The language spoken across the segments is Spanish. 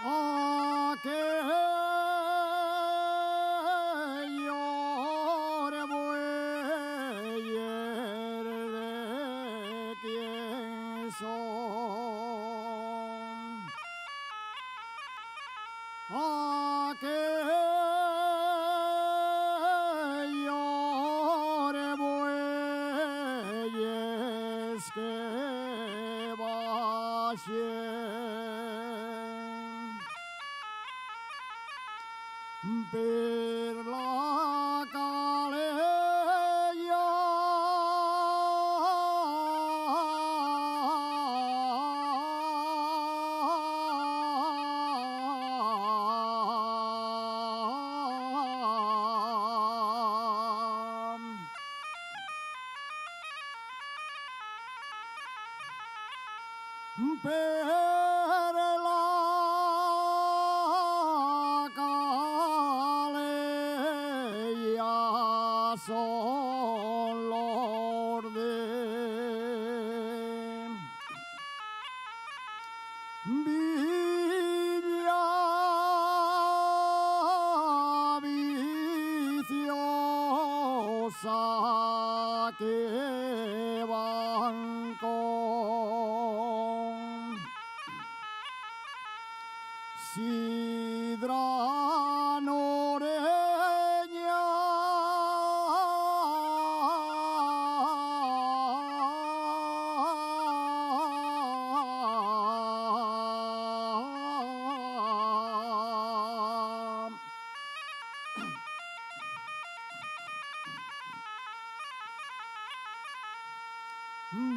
Aquellos bueyes de quién son. Aquellos bueyes que vayan per la calella per la calella son los de Villa Viciosa que van con sidra noreña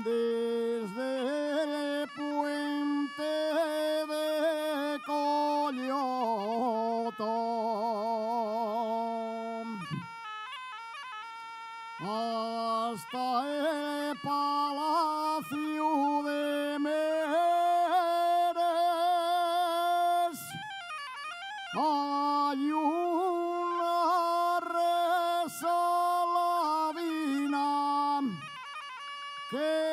desde el puente de Collotón hasta el Palacio de Meres hay una resaladina que